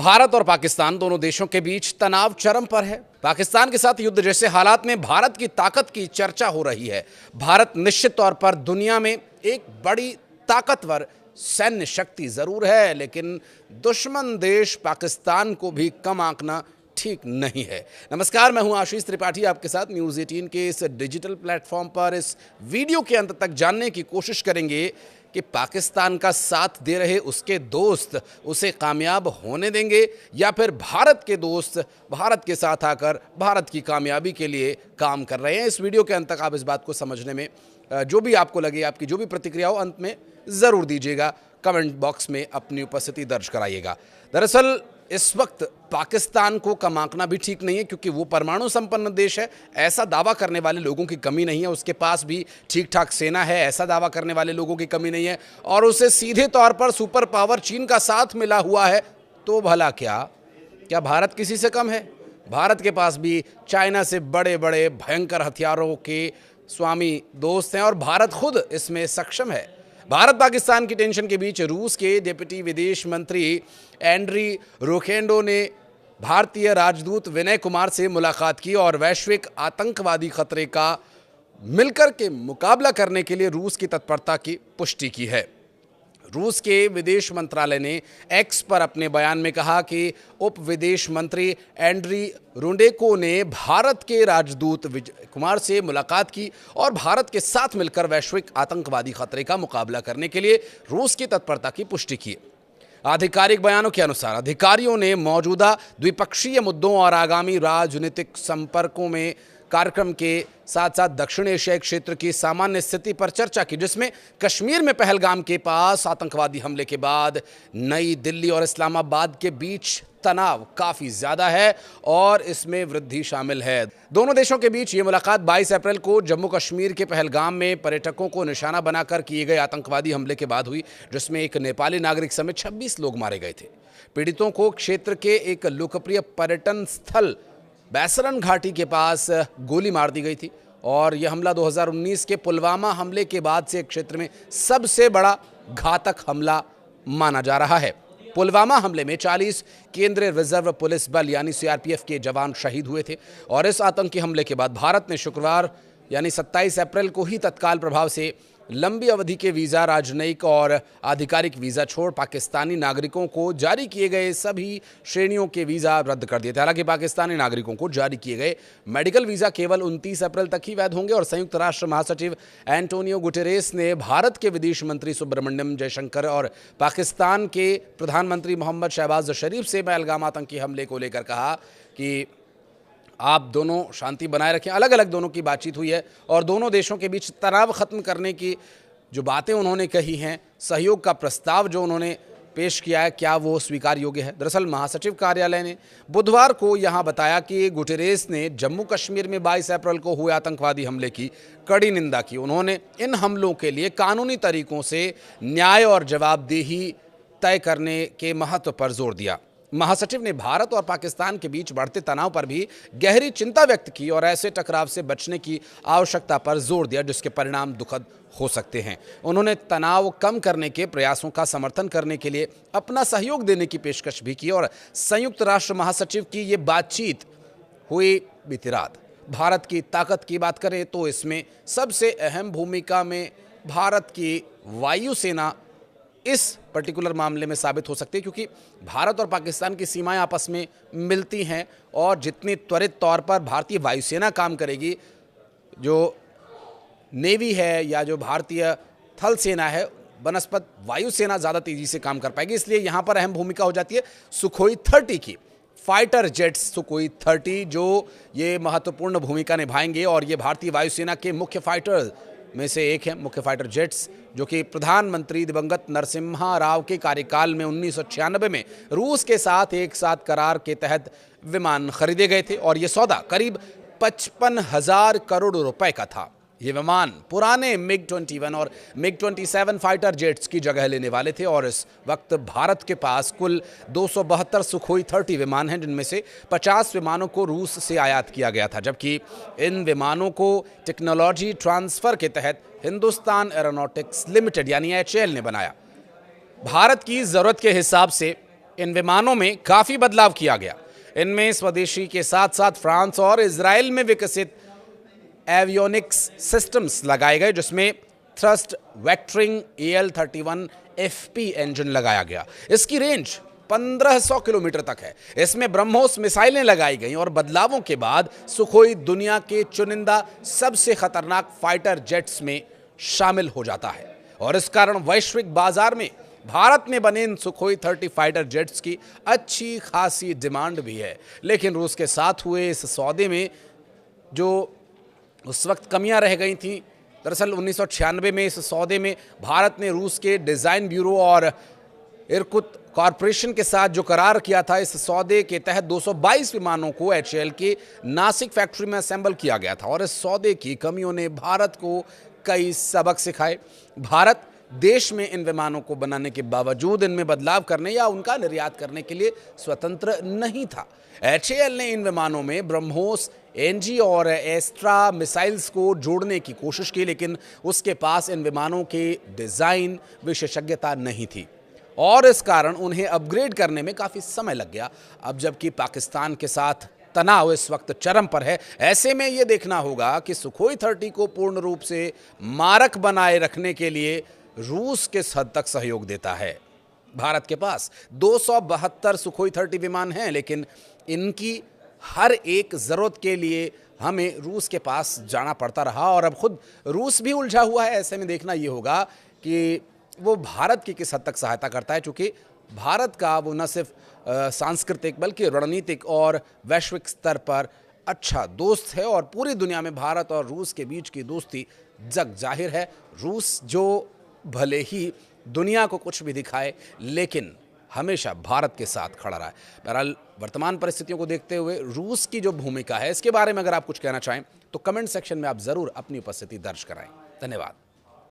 भारत और पाकिस्तान दोनों देशों के बीच तनाव चरम पर है। पाकिस्तान के साथ युद्ध जैसे हालात में भारत की ताकत की चर्चा हो रही है। भारत निश्चित तौर पर दुनिया में एक बड़ी ताकतवर सैन्य शक्ति जरूर है, लेकिन दुश्मन देश पाकिस्तान को भी कम आंकना ठीक नहीं है। नमस्कार, मैं हूं आशीष त्रिपाठी, आपके साथ न्यूज़ 18 के इस डिजिटल प्लेटफॉर्म पर इस वीडियो के अंत तक जानने की कोशिश करेंगे कि पाकिस्तान का साथ दे रहे उसके दोस्त उसे कामयाब होने देंगे या फिर भारत के दोस्त भारत के साथ आकर भारत की कामयाबी के लिए काम कर रहे हैं। इस वीडियो के अंत तक आप इस बात को समझने में जो भी आपको लगे, आपकी जो भी प्रतिक्रिया हो, अंत में ज़रूर दीजिएगा। कमेंट बॉक्स में अपनी उपस्थिति दर्ज कराइएगा। दरअसल इस वक्त पाकिस्तान को कम आंकना भी ठीक नहीं है, क्योंकि वो परमाणु संपन्न देश है, ऐसा दावा करने वाले लोगों की कमी नहीं है। उसके पास भी ठीक ठाक सेना है, ऐसा दावा करने वाले लोगों की कमी नहीं है। और उसे सीधे तौर पर सुपर पावर चीन का साथ मिला हुआ है, तो भला क्या भारत किसी से कम है? भारत के पास भी चाइना से बड़े बड़े भयंकर हथियारों के स्वामी दोस्त हैं और भारत खुद इसमें सक्षम है। भारत पाकिस्तान की टेंशन के बीच रूस के डिप्टी विदेश मंत्री एंड्री रोखेंडो ने भारतीय राजदूत विनय कुमार से मुलाकात की और वैश्विक आतंकवादी खतरे का मिलकर के मुकाबला करने के लिए रूस की तत्परता की पुष्टि की है। रूस के विदेश मंत्रालय ने एक्स पर अपने बयान में कहा कि उप विदेश मंत्री एंड्री रुंडेको ने भारत के राजदूत विनय कुमार से मुलाकात की और भारत के साथ मिलकर वैश्विक आतंकवादी खतरे का मुकाबला करने के लिए रूस की तत्परता की पुष्टि की। आधिकारिक बयानों के अनुसार अधिकारियों ने मौजूदा द्विपक्षीय मुद्दों और आगामी राजनीतिक संपर्कों में कार्यक्रम के साथ साथ दक्षिण एशियाई क्षेत्र की सामान्य स्थिति पर चर्चा की, जिसमें कश्मीर में पहलगाम के पास आतंकवादी हमले के बाद नई दिल्ली और इस्लामाबाद के बीच तनाव काफ़ी ज़्यादा है और इसमें वृद्धि शामिल है। दोनों देशों के बीच ये मुलाकात 22 अप्रैल को जम्मू कश्मीर के पहलगाम में पर्यटकों को निशाना बनाकर किए गए आतंकवादी हमले के बाद हुई, जिसमें एक नेपाली नागरिक समेत 26 लोग मारे गए थे। पीड़ितों को क्षेत्र के एक लोकप्रिय पर्यटन स्थल बैसरन घाटी के पास गोली मार दी गई थी और यह हमला 2019 के पुलवामा हमले के बाद से क्षेत्र में सबसे बड़ा घातक हमला माना जा रहा है। पुलवामा हमले में 40 केंद्रीय रिजर्व पुलिस बल यानी सीआरपीएफ के जवान शहीद हुए थे और इस आतंकी हमले के बाद भारत ने शुक्रवार यानी 27 अप्रैल को ही तत्काल प्रभाव से लंबी अवधि के वीज़ा, राजनयिक और आधिकारिक वीज़ा छोड़ पाकिस्तानी नागरिकों को जारी किए गए सभी श्रेणियों के वीज़ा रद्द कर दिए थे। हालांकि पाकिस्तानी नागरिकों को जारी किए गए मेडिकल वीज़ा केवल 29 अप्रैल तक ही वैध होंगे और संयुक्त राष्ट्र महासचिव एंटोनियो गुटेरेस ने भारत के विदेश मंत्री सुब्रमण्यम जयशंकर और पाकिस्तान के प्रधानमंत्री मोहम्मद शहबाज शरीफ से पहलगाम आतंकी हमले को लेकर कहा कि आप दोनों शांति बनाए रखें। अलग अलग दोनों की बातचीत हुई है और दोनों देशों के बीच तनाव खत्म करने की जो बातें उन्होंने कही हैं, सहयोग का प्रस्ताव जो उन्होंने पेश किया है, क्या वो स्वीकार योग्य है? दरअसल महासचिव कार्यालय ने बुधवार को यहां बताया कि गुटेरेस ने जम्मू कश्मीर में 22 अप्रैल को हुए आतंकवादी हमले की कड़ी निंदा की। उन्होंने इन हमलों के लिए कानूनी तरीकों से न्याय और जवाबदेही तय करने के महत्व पर जोर दिया। महासचिव ने भारत और पाकिस्तान के बीच बढ़ते तनाव पर भी गहरी चिंता व्यक्त की और ऐसे टकराव से बचने की आवश्यकता पर जोर दिया जिसके परिणाम दुखद हो सकते हैं। उन्होंने तनाव कम करने के प्रयासों का समर्थन करने के लिए अपना सहयोग देने की पेशकश भी की और संयुक्त राष्ट्र महासचिव की ये बातचीत हुई बीती रात। भारत की ताकत की बात करें तो इसमें सबसे अहम भूमिका में भारत की वायुसेना इस पर्टिकुलर मामले में साबित हो सकती है, क्योंकि भारत और पाकिस्तान की सीमाएं आपस में मिलती हैं और जितनी त्वरित तौर पर भारतीय वायुसेना काम करेगी, जो नेवी है या जो भारतीय थल सेना है, बनस्पत वायुसेना ज़्यादा तेज़ी से काम कर पाएगी। इसलिए यहाँ पर अहम भूमिका हो जाती है सुखोई 30 की। फाइटर जेट्स सुखोई 30 जो ये महत्वपूर्ण भूमिका निभाएंगे और ये भारतीय वायुसेना के मुख्य फाइटर में से एक है। मुख्य फाइटर जेट्स जो कि प्रधानमंत्री दिवंगत नरसिम्हा राव के कार्यकाल में 1996 में रूस के साथ एक साथ करार के तहत विमान खरीदे गए थे और ये सौदा करीब 55,000 करोड़ रुपए का था। ये विमान पुराने मिग-21 और मिग-27 फाइटर जेट्स की जगह लेने वाले थे और इस वक्त भारत के पास कुल 272 सुखोई 30 विमान हैं, जिनमें से 50 विमानों को रूस से आयात किया गया था, जबकि इन विमानों को टेक्नोलॉजी ट्रांसफ़र के तहत हिंदुस्तान एरोनॉटिक्स लिमिटेड यानी HAL ने बनाया। भारत की ज़रूरत के हिसाब से इन विमानों में काफ़ी बदलाव किया गया। इनमें स्वदेशी के साथ साथ फ्रांस और इजराइल में विकसित एवियोनिक्स सिस्टम्स लगाए गए, जिसमें थ्रस्ट वेक्टरिंग AL-31FP इंजन लगाया गया। इसकी रेंज 1500 किलोमीटर तक है। इसमें ब्रह्मोस मिसाइलें लगाई गई और बदलावों के बाद सुखोई दुनिया के चुनिंदा सबसे खतरनाक फाइटर जेट्स में शामिल हो जाता है और इस कारण वैश्विक बाजार में भारत में बने इन सुखोई 30 फाइटर जेट्स की अच्छी खासी डिमांड भी है। लेकिन रूस के साथ हुए इस सौदे में जो उस वक्त कमियां रह गई थी, दरअसल 1996 में इस सौदे में भारत ने रूस के डिज़ाइन ब्यूरो और इरकुत कॉरपोरेशन के साथ जो करार किया था, इस सौदे के तहत 222 विमानों को HAL की नासिक फैक्ट्री में असेंबल किया गया था और इस सौदे की कमियों ने भारत को कई सबक सिखाए। भारत देश में इन विमानों को बनाने के बावजूद इनमें बदलाव करने या उनका निर्यात करने के लिए स्वतंत्र नहीं था। HAL ने इन विमानों में ब्रह्मोस, NG और एस्ट्रा मिसाइल्स को जोड़ने की कोशिश की, लेकिन उसके पास इन विमानों के डिज़ाइन विशेषज्ञता नहीं थी और इस कारण उन्हें अपग्रेड करने में काफ़ी समय लग गया। अब जबकि पाकिस्तान के साथ तनाव इस वक्त चरम पर है, ऐसे में ये देखना होगा कि सुखोई 30 को पूर्ण रूप से मारक बनाए रखने के लिए रूस किस हद तक सहयोग देता है। भारत के पास 272 सुखोई 30 विमान हैं, लेकिन इनकी हर एक ज़रूरत के लिए हमें रूस के पास जाना पड़ता रहा और अब खुद रूस भी उलझा हुआ है। ऐसे में देखना ये होगा कि वो भारत की किस हद तक सहायता करता है, क्योंकि भारत का वो न सिर्फ सांस्कृतिक बल्कि रणनीतिक और वैश्विक स्तर पर अच्छा दोस्त है और पूरी दुनिया में भारत और रूस के बीच की दोस्ती जग जाहिर है। रूस जो भले ही दुनिया को कुछ भी दिखाए, लेकिन हमेशा भारत के साथ खड़ा रहा है। बहरहाल वर्तमान परिस्थितियों को देखते हुए रूस की जो भूमिका है, इसके बारे में अगर आप कुछ कहना चाहें तो कमेंट सेक्शन में आप ज़रूर अपनी उपस्थिति दर्ज कराएं। धन्यवाद।